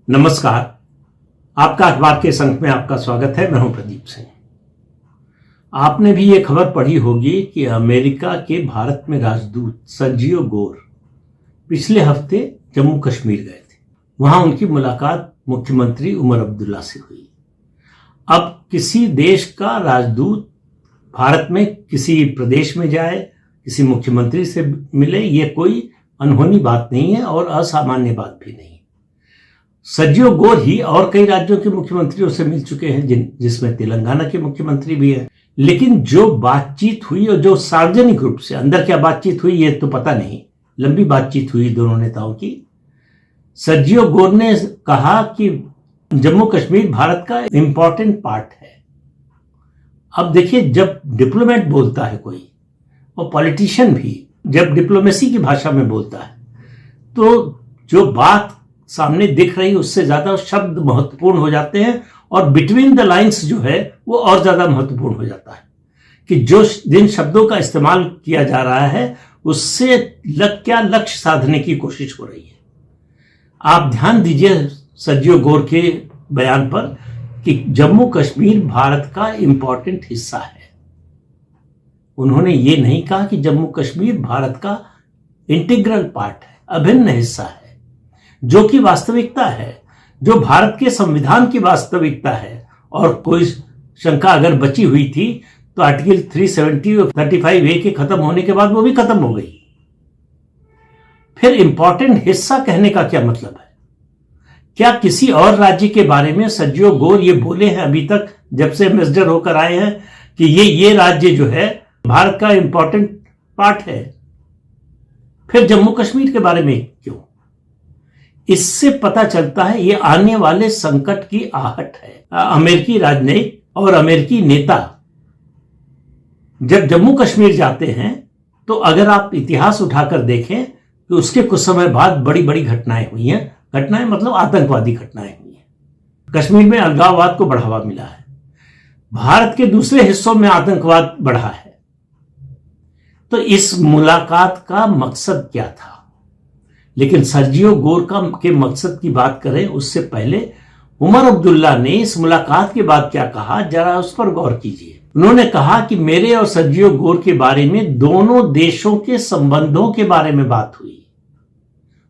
नमस्कार। आपका अखबार के संग में आपका स्वागत है। मैं हूं प्रदीप सिंह। आपने भी ये खबर पढ़ी होगी कि अमेरिका के भारत में राजदूत सर्जियो गोर पिछले हफ्ते जम्मू कश्मीर गए थे। वहां उनकी मुलाकात मुख्यमंत्री उमर अब्दुल्ला से हुई। अब किसी देश का राजदूत भारत में किसी प्रदेश में जाए, किसी मुख्यमंत्री से मिले, ये कोई अनहोनी बात नहीं है और असामान्य बात भी नहीं। सर्जियो गोर ही और कई राज्यों के मुख्यमंत्रियों से मिल चुके हैं, जिसमें तेलंगाना के मुख्यमंत्री भी हैं। लेकिन जो बातचीत हुई और जो सार्वजनिक रूप से अंदर क्या बातचीत हुई ये तो पता नहीं, लंबी बातचीत हुई दोनों नेताओं की। सर्जियो गोर ने कहा कि जम्मू कश्मीर भारत का इंपॉर्टेंट पार्ट है। अब देखिए, जब डिप्लोमेट बोलता है कोई और पॉलिटिशियन भी जब डिप्लोमेसी की भाषा में बोलता है तो जो बात सामने दिख रही उससे ज्यादा शब्द महत्वपूर्ण हो जाते हैं और बिटवीन द लाइंस जो है वो और ज्यादा महत्वपूर्ण हो जाता है कि जिन शब्दों का इस्तेमाल किया जा रहा है उससे क्या लक्ष्य साधने की कोशिश हो रही है। आप ध्यान दीजिए सर्जियो गोर के बयान पर कि जम्मू कश्मीर भारत का इंपॉर्टेंट हिस्सा है। उन्होंने ये नहीं कहा कि जम्मू कश्मीर भारत का इंटीग्रल पार्ट है, अभिन्न हिस्सा है, जो कि वास्तविकता है, जो भारत के संविधान की वास्तविकता है। और कोई शंका अगर बची हुई थी तो आर्टिकल 370 और 35A के खत्म होने के बाद वो भी खत्म हो गई। फिर इंपॉर्टेंट हिस्सा कहने का क्या मतलब है? क्या किसी और राज्य के बारे में सर्जियो गोर ये बोले हैं अभी तक, जब से एम्बेसडर होकर आए हैं, कि ये राज्य जो है भारत का इंपॉर्टेंट पार्ट है? फिर जम्मू कश्मीर के बारे में क्यों? इससे पता चलता है ये आने वाले संकट की आहट है। अमेरिकी राजनयिक और अमेरिकी नेता जब जम्मू कश्मीर जाते हैं तो अगर आप इतिहास उठाकर देखें तो उसके कुछ समय बाद बड़ी बड़ी घटनाएं हुई हैं। घटनाएं मतलब आतंकवादी घटनाएं हुई हैं। कश्मीर में अलगाववाद को बढ़ावा मिला है, भारत के दूसरे हिस्सों में आतंकवाद बढ़ा है। तो इस मुलाकात का मकसद क्या था? लेकिन सर्जियो गोर के मकसद की बात करें उससे पहले उमर अब्दुल्ला ने इस मुलाकात के बाद क्या कहा, जरा उस पर गौर कीजिए। उन्होंने कहा कि मेरे और सर्जियो गोर के बारे में दोनों देशों के संबंधों के बारे में बात हुई।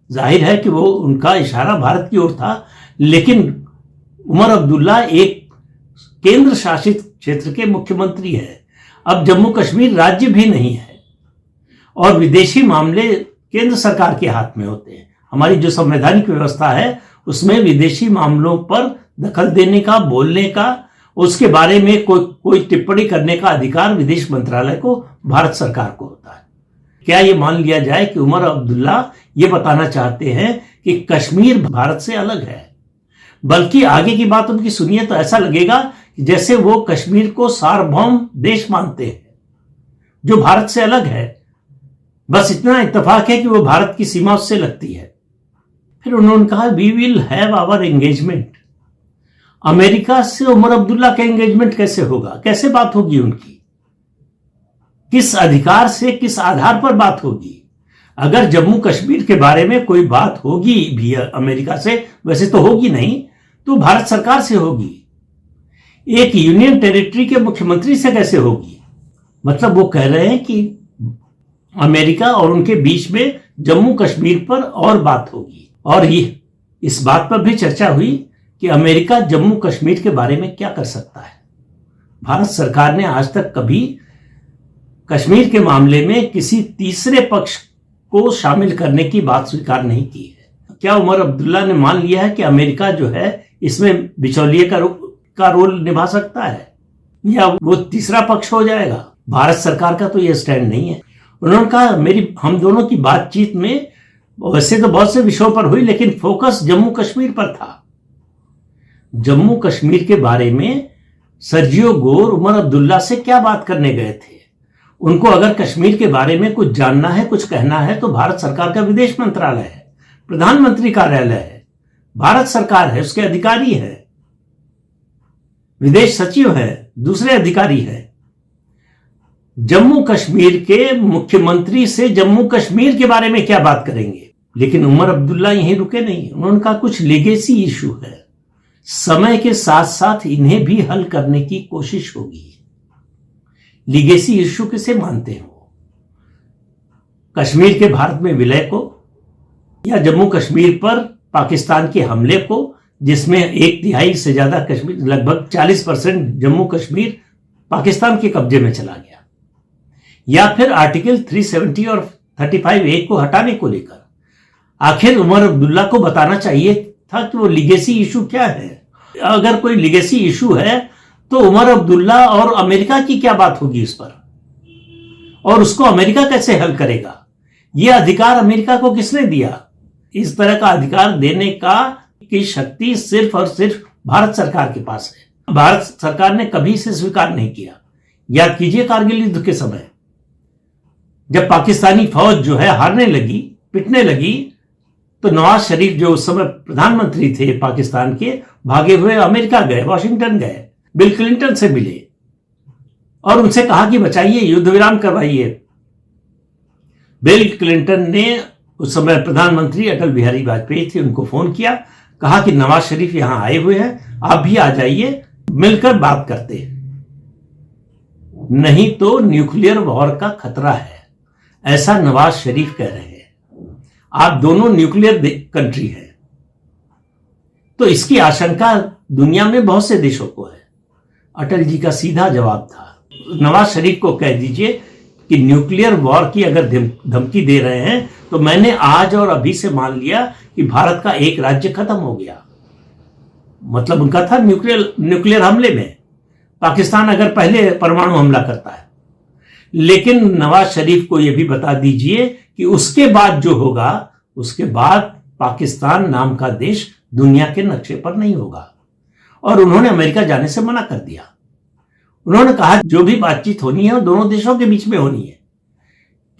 जाहिर है कि वो उनका इशारा भारत की ओर था, लेकिन उमर अब्दुल्ला एक केंद्र शासित क्षेत्र के मुख्यमंत्री है। अब जम्मू कश्मीर राज्य भी नहीं है और विदेशी मामले केंद्र सरकार के हाथ में होते हैं। हमारी जो संवैधानिक व्यवस्था है उसमें विदेशी मामलों पर दखल देने का, बोलने का, उसके बारे में कोई टिप्पणी करने का अधिकार विदेश मंत्रालय को, भारत सरकार को होता है। क्या ये मान लिया जाए कि उमर अब्दुल्ला ये बताना चाहते हैं कि कश्मीर भारत से अलग है? बल्कि आगे की बात उनकी सुनिए तो ऐसा लगेगा कि जैसे वो कश्मीर को सार्वभौम देश मानते हैं जो भारत से अलग है। बस इतना इत्तेफाक है कि वो भारत की सीमा उससे लगती है। फिर उन्होंने कहा we will have our engagement. America से उमर अब्दुल्ला का एंगेजमेंट कैसे होगा? कैसे बात होगी उनकी? किस अधिकार से, किस आधार पर बात होगी? अगर जम्मू कश्मीर के बारे में कोई बात होगी भी अमेरिका से, वैसे तो होगी नहीं, तो भारत सरकार से होगी। एक यूनियन टेरिटरी के मुख्यमंत्री से कैसे होगी? मतलब वो कह रहे हैं कि अमेरिका और उनके बीच में जम्मू कश्मीर पर और बात होगी। और ये इस बात पर भी चर्चा हुई कि अमेरिका जम्मू कश्मीर के बारे में क्या कर सकता है। भारत सरकार ने आज तक कभी कश्मीर के मामले में किसी तीसरे पक्ष को शामिल करने की बात स्वीकार नहीं की है। क्या उमर अब्दुल्ला ने मान लिया है कि अमेरिका जो है इसमें बिचौलिए का रोल निभा सकता है, या वो तीसरा पक्ष हो जाएगा? भारत सरकार का तो यह स्टैंड नहीं है। उन्होंने कहा हम दोनों की बातचीत में वैसे तो बहुत से विषयों पर हुई, लेकिन फोकस जम्मू कश्मीर पर था। जम्मू कश्मीर के बारे में सर्जियो गोर उमर अब्दुल्ला से क्या बात करने गए थे? उनको अगर कश्मीर के बारे में कुछ जानना है, कुछ कहना है, तो भारत सरकार का विदेश मंत्रालय है, प्रधानमंत्री कार्यालय है, भारत सरकार है, उसके अधिकारी है, विदेश सचिव है, दूसरे अधिकारी है। जम्मू कश्मीर के मुख्यमंत्री से जम्मू कश्मीर के बारे में क्या बात करेंगे? लेकिन उमर अब्दुल्ला यहीं रुके नहीं। उन्होंने कहा कुछ लेगेसी इशू है, समय के साथ साथ इन्हें भी हल करने की कोशिश होगी। लीगेसी इशू किसे मानते हो? कश्मीर के भारत में विलय को, या जम्मू कश्मीर पर पाकिस्तान के हमले को, जिसमें 1/3 से ज्यादा कश्मीर, लगभग 40% जम्मू कश्मीर पाकिस्तान के कब्जे में चला गया, या फिर आर्टिकल 370 और 35A को हटाने को लेकर। आखिर उमर अब्दुल्ला को बताना चाहिए था कि वो लीगेसी इशू क्या है। अगर कोई लीगेसी इशू है तो उमर अब्दुल्ला और अमेरिका की क्या बात होगी उस पर, और उसको अमेरिका कैसे हल करेगा? यह अधिकार अमेरिका को किसने दिया? इस तरह का अधिकार देने की शक्ति सिर्फ और सिर्फ भारत सरकार के पास है। भारत सरकार ने कभी इसे स्वीकार नहीं किया। याद कीजिए कारगिल युद्ध के समय जब पाकिस्तानी फौज जो है हारने लगी, पिटने लगी, तो नवाज शरीफ जो उस समय प्रधानमंत्री थे पाकिस्तान के, भागे हुए अमेरिका गए, वॉशिंगटन गए, बिल क्लिंटन से मिले और उनसे कहा कि बचाइए, युद्ध विराम करवाइए। बिल क्लिंटन ने, उस समय प्रधानमंत्री अटल बिहारी वाजपेयी थे, उनको फोन किया, कहा कि नवाज शरीफ यहां आए हुए हैं, आप भी आ जाइए, मिलकर बात करते हैं, नहीं तो न्यूक्लियर वॉर का खतरा है, ऐसा नवाज शरीफ कह रहे हैं। आप दोनों न्यूक्लियर कंट्री हैं। तो इसकी आशंका दुनिया में बहुत से देशों को है। अटल जी का सीधा जवाब था, नवाज शरीफ को कह दीजिए कि न्यूक्लियर वॉर की अगर धमकी दे रहे हैं तो मैंने आज और अभी से मान लिया कि भारत का एक राज्य खत्म हो गया। मतलब उनका था न्यूक्लियर हमले में पाकिस्तान अगर पहले परमाणु हमला करता है। लेकिन नवाज शरीफ को यह भी बता दीजिए कि उसके बाद जो होगा, उसके बाद पाकिस्तान नाम का देश दुनिया के नक्शे पर नहीं होगा। और उन्होंने अमेरिका जाने से मना कर दिया। उन्होंने कहा जो भी बातचीत होनी है वो दोनों देशों के बीच में होनी है,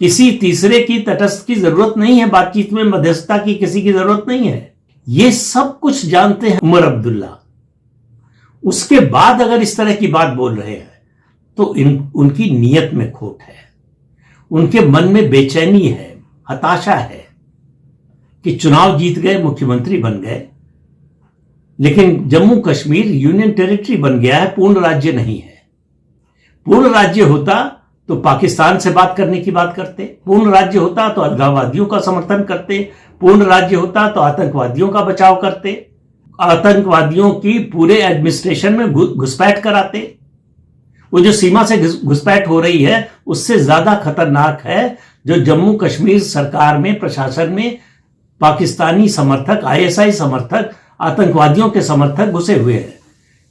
किसी तीसरे की, तटस्थ की जरूरत नहीं है बातचीत में, मध्यस्थता की किसी की जरूरत नहीं है। ये सब कुछ जानते हैं उमर अब्दुल्ला। उसके बाद अगर इस तरह की बात बोल रहे हैं तो उनकी नीयत में खोट है, उनके मन में बेचैनी है, हताशा है कि चुनाव जीत गए, मुख्यमंत्री बन गए, लेकिन जम्मू कश्मीर यूनियन टेरिटरी बन गया है, पूर्ण राज्य नहीं है। पूर्ण राज्य होता तो पाकिस्तान से बात करने की बात करते, पूर्ण राज्य होता तो अलगाववादियों का समर्थन करते, पूर्ण राज्य होता तो आतंकवादियों का बचाव करते, आतंकवादियों की पूरे एडमिनिस्ट्रेशन में घुसपैठ कराते। वो जो सीमा से घुसपैठ हो रही है उससे ज्यादा खतरनाक है जो जम्मू कश्मीर सरकार में, प्रशासन में पाकिस्तानी समर्थक, ISI समर्थक, आतंकवादियों के समर्थक घुसे हुए हैं,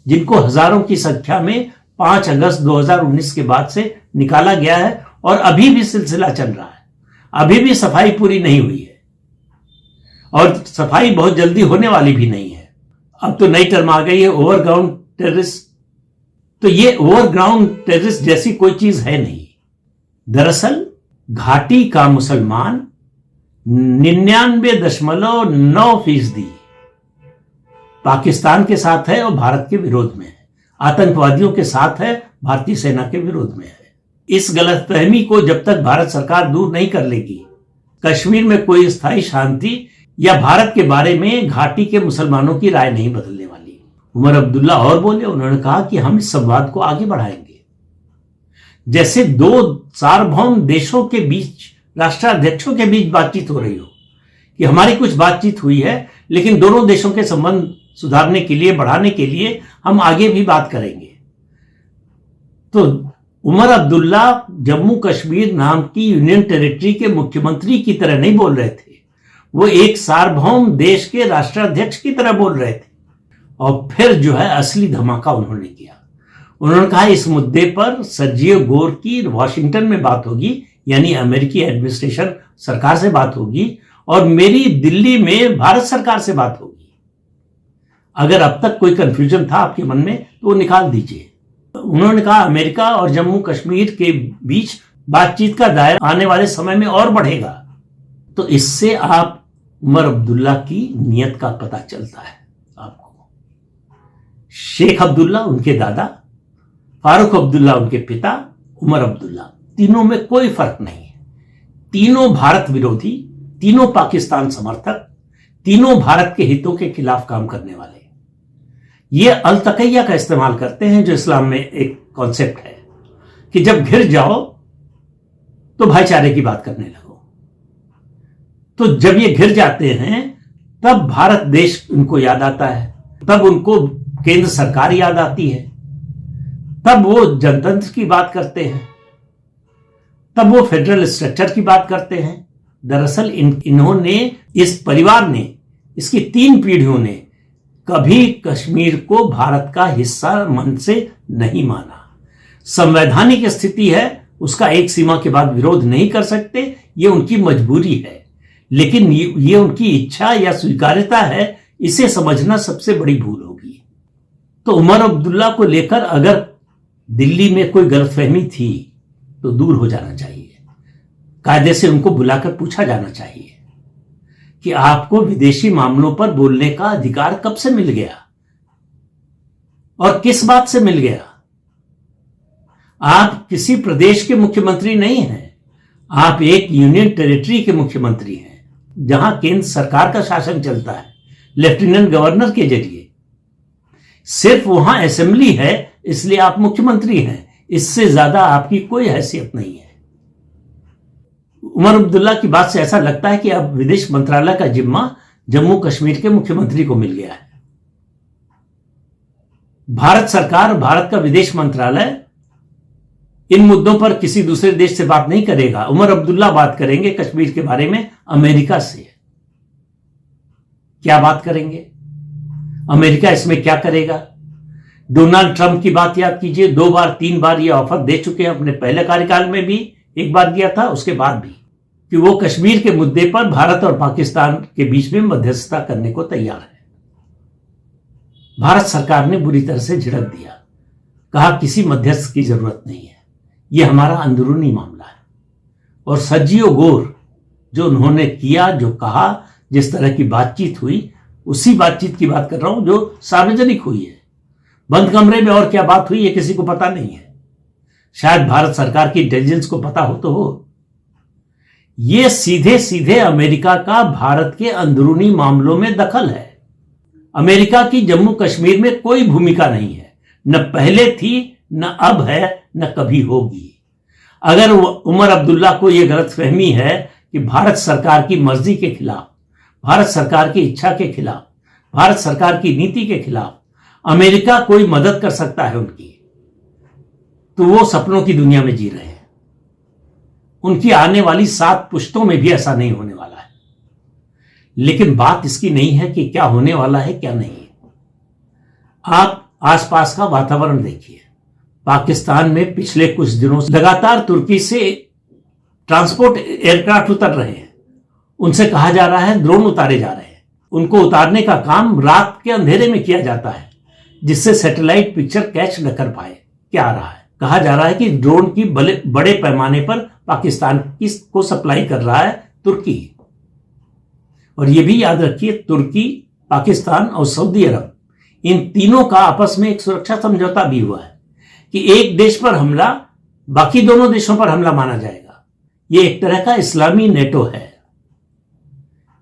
जिनको हजारों की संख्या में 5 अगस्त 2019 के बाद से निकाला गया है और अभी भी सिलसिला चल रहा है। अभी भी सफाई पूरी नहीं हुई है और सफाई बहुत जल्दी होने वाली भी नहीं है। अब तो नई टर्म आ गई है, ओवरग्राउंड टेररिस्ट। तो ये ओवरग्राउंड टेररिस्ट जैसी कोई चीज है नहीं। दरअसल घाटी का मुसलमान 99.9% पाकिस्तान के साथ है और भारत के विरोध में है, आतंकवादियों के साथ है, भारतीय सेना के विरोध में है। इस गलतफहमी को जब तक भारत सरकार दूर नहीं कर लेगी, कश्मीर में कोई स्थायी शांति या भारत के बारे में घाटी के मुसलमानों की राय नहीं बदलने वाली। उमर अब्दुल्ला और बोले, उन्होंने कहा कि हम इस संवाद को आगे बढ़ाएंगे, जैसे दो सार्वभौम देशों के बीच, राष्ट्राध्यक्षों के बीच बातचीत हो रही हो कि हमारी कुछ बातचीत हुई है, लेकिन दोनों देशों के संबंध सुधारने के लिए, बढ़ाने के लिए हम आगे भी बात करेंगे। तो उमर अब्दुल्ला जम्मू कश्मीर नाम की यूनियन टेरिटरी के मुख्यमंत्री की तरह नहीं बोल रहे थे, वो एक सार्वभौम देश के राष्ट्राध्यक्ष की तरह बोल रहे थे। और फिर जो है असली धमाका उन्होंने किया। उन्होंने कहा इस मुद्दे पर सर्जियो गोर की वॉशिंगटन में बात होगी, यानी अमेरिकी एडमिनिस्ट्रेशन सरकार से बात होगी, और मेरी दिल्ली में भारत सरकार से बात होगी। अगर अब तक कोई कंफ्यूजन था आपके मन में तो वो निकाल दीजिए। उन्होंने कहा अमेरिका और जम्मू कश्मीर के बीच बातचीत का दायरा आने वाले समय में और बढ़ेगा। तो इससे आप उमर अब्दुल्ला की नीयत का पता चलता है। आपको शेख अब्दुल्ला उनके दादा, फारूक अब्दुल्ला उनके पिता, उमर अब्दुल्ला, तीनों में कोई फर्क नहीं है। तीनों भारत विरोधी, तीनों पाकिस्तान समर्थक, तीनों भारत के हितों के खिलाफ काम करने वाले। ये अल तकैया का इस्तेमाल करते हैं, जो इस्लाम में एक कॉन्सेप्ट है कि जब घिर जाओ तो भाईचारे की बात करने लगो। तो जब ये घिर जाते हैं तब भारत देश उनको याद आता है, तब उनको केंद्र सरकार याद आती है, तब वो जनतंत्र की बात करते हैं, तब वो फेडरल स्ट्रक्चर की बात करते हैं। दरअसल इन्होंने, इस परिवार ने, इसकी 3 पीढ़ियों ने कभी कश्मीर को भारत का हिस्सा मन से नहीं माना। संवैधानिक स्थिति है, उसका एक सीमा के बाद विरोध नहीं कर सकते, ये उनकी मजबूरी है, लेकिन ये उनकी इच्छा या स्वीकार्यता है, इसे समझना सबसे बड़ी भूल होगी। तो उमर अब्दुल्ला को लेकर अगर दिल्ली में कोई गलतफहमी थी तो दूर हो जाना चाहिए। कायदे से उनको बुलाकर पूछा जाना चाहिए कि आपको विदेशी मामलों पर बोलने का अधिकार कब से मिल गया और किस बात से मिल गया। आप किसी प्रदेश के मुख्यमंत्री नहीं हैं, आप एक यूनियन टेरिटरी के मुख्यमंत्री हैं, जहां केंद्र सरकार का शासन चलता है लेफ्टिनेंट गवर्नर के जरिए। सिर्फ वहां असेंबली है इसलिए आप मुख्यमंत्री हैं, इससे ज्यादा आपकी कोई हैसियत नहीं है। उमर अब्दुल्ला की बात से ऐसा लगता है कि अब विदेश मंत्रालय का जिम्मा जम्मू कश्मीर के मुख्यमंत्री को मिल गया है। भारत सरकार, भारत का विदेश मंत्रालय इन मुद्दों पर किसी दूसरे देश से बात नहीं करेगा। उमर अब्दुल्ला बात करेंगे कश्मीर के बारे में अमेरिका से। क्या बात करेंगे? अमेरिका इसमें क्या करेगा? डोनाल्ड ट्रंप की बात याद कीजिए, 2 बार 3 बार ये ऑफर दे चुके हैं, अपने पहले कार्यकाल में भी एक बार दिया था, उसके बाद भी, कि वो कश्मीर के मुद्दे पर भारत और पाकिस्तान के बीच में मध्यस्थता करने को तैयार है। भारत सरकार ने बुरी तरह से झिड़क दिया, कहा किसी मध्यस्थ की जरूरत नहीं है, यह हमारा अंदरूनी मामला है। और सज्जियो गोर जो उन्होंने किया, जो कहा, जिस तरह की बातचीत हुई, उसी बातचीत की बात कर रहा हूं जो सार्वजनिक हुई है। बंद कमरे में और क्या बात हुई ये किसी को पता नहीं है, शायद भारत सरकार की इंटेलिजेंस को पता हो तो हो। ये सीधे सीधे अमेरिका का भारत के अंदरूनी मामलों में दखल है। अमेरिका की जम्मू कश्मीर में कोई भूमिका नहीं है, न पहले थी, न अब है, न कभी होगी। अगर उमर अब्दुल्ला को यह गलतफहमी है कि भारत सरकार की मर्जी के खिलाफ, भारत सरकार की इच्छा के खिलाफ, भारत सरकार की नीति के खिलाफ अमेरिका कोई मदद कर सकता है उनकी, तो वो सपनों की दुनिया में जी रहे हैं। उनकी आने वाली 7 पुश्तों में भी ऐसा नहीं होने वाला है। लेकिन बात इसकी नहीं है कि क्या होने वाला है क्या नहीं। आप आसपास का वातावरण देखिए। पाकिस्तान में पिछले कुछ दिनों से लगातार तुर्की से ट्रांसपोर्ट एयरक्राफ्ट उतर रहे हैं। उनसे कहा जा रहा है ड्रोन उतारे जा रहे हैं। उनको उतारने का काम रात के अंधेरे में किया जाता है, जिससे सैटेलाइट पिक्चर कैच न कर पाए। क्या आ रहा है? कहा जा रहा है कि ड्रोन की बड़े पैमाने पर पाकिस्तान को सप्लाई कर रहा है तुर्की। और यह भी याद रखिए, तुर्की, पाकिस्तान और सऊदी अरब, इन तीनों का आपस में एक सुरक्षा समझौता भी हुआ है कि एक देश पर हमला बाकी दोनों देशों पर हमला माना जाएगा। यह एक तरह का इस्लामी नेटो है।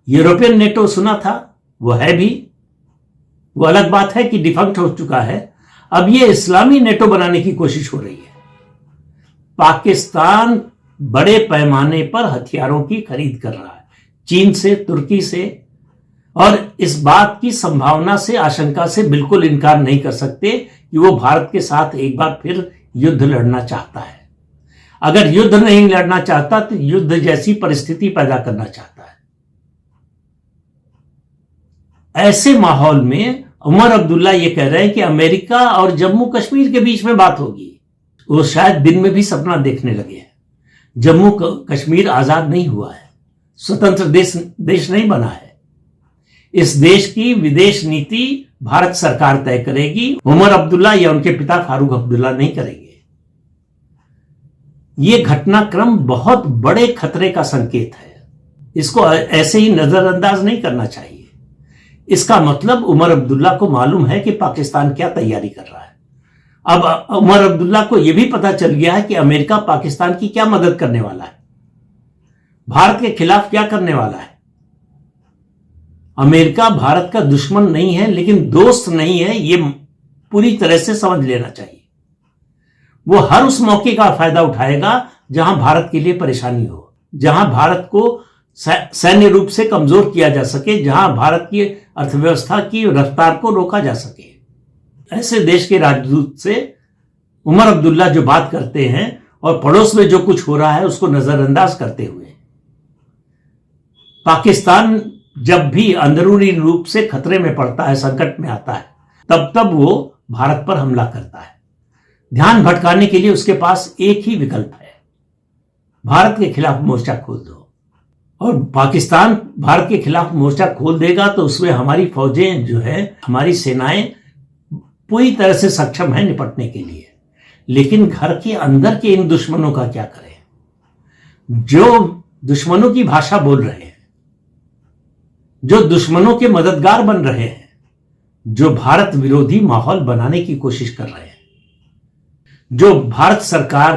यूरोपियन नेटो सुना था, वो है भी, वो अलग बात है कि डिफंक्ट हो चुका है। अब ये इस्लामी नेटो बनाने की कोशिश हो रही है। पाकिस्तान बड़े पैमाने पर हथियारों की खरीद कर रहा है, चीन से, तुर्की से, और इस बात की संभावना से, आशंका से बिल्कुल इनकार नहीं कर सकते कि वो भारत के साथ एक बार फिर युद्ध लड़ना चाहता है। अगर युद्ध नहीं लड़ना चाहता तो युद्ध जैसी परिस्थिति पैदा करना चाहता है। ऐसे माहौल में उमर अब्दुल्ला ये कह रहे हैं कि अमेरिका और जम्मू कश्मीर के बीच में बात होगी। वो शायद दिन में भी सपना देखने लगे हैं। जम्मू कश्मीर आजाद नहीं हुआ है, स्वतंत्र देश नहीं बना है। इस देश की विदेश नीति भारत सरकार तय करेगी, उमर अब्दुल्ला या उनके पिता फारूक अब्दुल्ला नहीं करेंगे। ये घटनाक्रम बहुत बड़े खतरे का संकेत है, इसको ऐसे ही नजरअंदाज नहीं करना चाहिए। इसका मतलब उमर अब्दुल्ला को मालूम है कि पाकिस्तान क्या तैयारी कर रहा है। अब उमर अब्दुल्ला को यह भी पता चल गया है कि अमेरिका पाकिस्तान की क्या मदद करने वाला है। भारत के खिलाफ क्या करने वाला है? अमेरिका भारत का दुश्मन नहीं है, लेकिन दोस्त नहीं है, यह पूरी तरह से समझ लेना चाहिए। वो हर उस मौके का फायदा उठाएगा जहां भारत के लिए परेशानी हो, जहां भारत को सैन्य रूप से कमजोर किया जा सके, जहां भारत की अर्थव्यवस्था की रफ्तार को रोका जा सके। ऐसे देश के राजदूत से उमर अब्दुल्ला जो बात करते हैं और पड़ोस में जो कुछ हो रहा है उसको नजरअंदाज करते हुए, पाकिस्तान जब भी अंदरूनी रूप से खतरे में पड़ता है, संकट में आता है, तब तब वो भारत पर हमला करता है। ध्यान भटकाने के लिए उसके पास एक ही विकल्प है, भारत के खिलाफ मोर्चा खोल दो। और पाकिस्तान भारत के खिलाफ मोर्चा खोल देगा तो उसमें हमारी फौजें जो है, हमारी सेनाएं पूरी तरह से सक्षम है निपटने के लिए। लेकिन घर के अंदर के इन दुश्मनों का क्या करें, जो दुश्मनों की भाषा बोल रहे हैं, जो दुश्मनों के मददगार बन रहे हैं, जो भारत विरोधी माहौल बनाने की कोशिश कर रहे हैं, जो भारत सरकार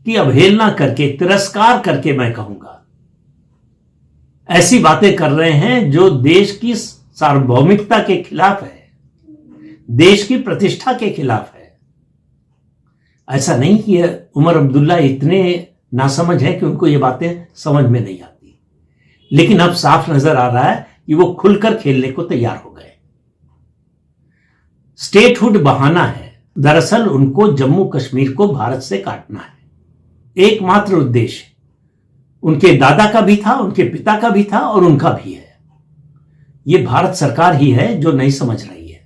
की अवहेलना करके, तिरस्कार करके, मैं कहूंगा ऐसी बातें कर रहे हैं जो देश की सार्वभौमिकता के खिलाफ है, देश की प्रतिष्ठा के खिलाफ है। ऐसा नहीं कि उमर अब्दुल्ला इतने नासमझ है कि उनको ये बातें समझ में नहीं आती, लेकिन अब साफ नजर आ रहा है कि वो खुलकर खेलने को तैयार हो गए। स्टेटहुड बहाना है, दरअसल उनको जम्मू कश्मीर को भारत से काटना है। एकमात्र उद्देश्य उनके दादा का भी था, उनके पिता का भी था और उनका भी है। यह भारत सरकार ही है जो नहीं समझ रही है।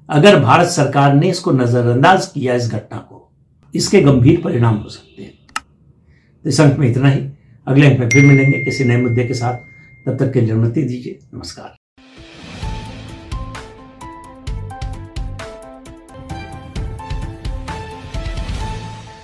अगर भारत सरकार ने इसको नजरअंदाज किया, इस घटना को, इसके गंभीर परिणाम हो सकते हैं। तो इस अंक में इतना ही। अगले अंक में फिर मिलेंगे किसी नए मुद्दे के साथ। तब तक के लिए अनुमति दीजिए। नमस्कार।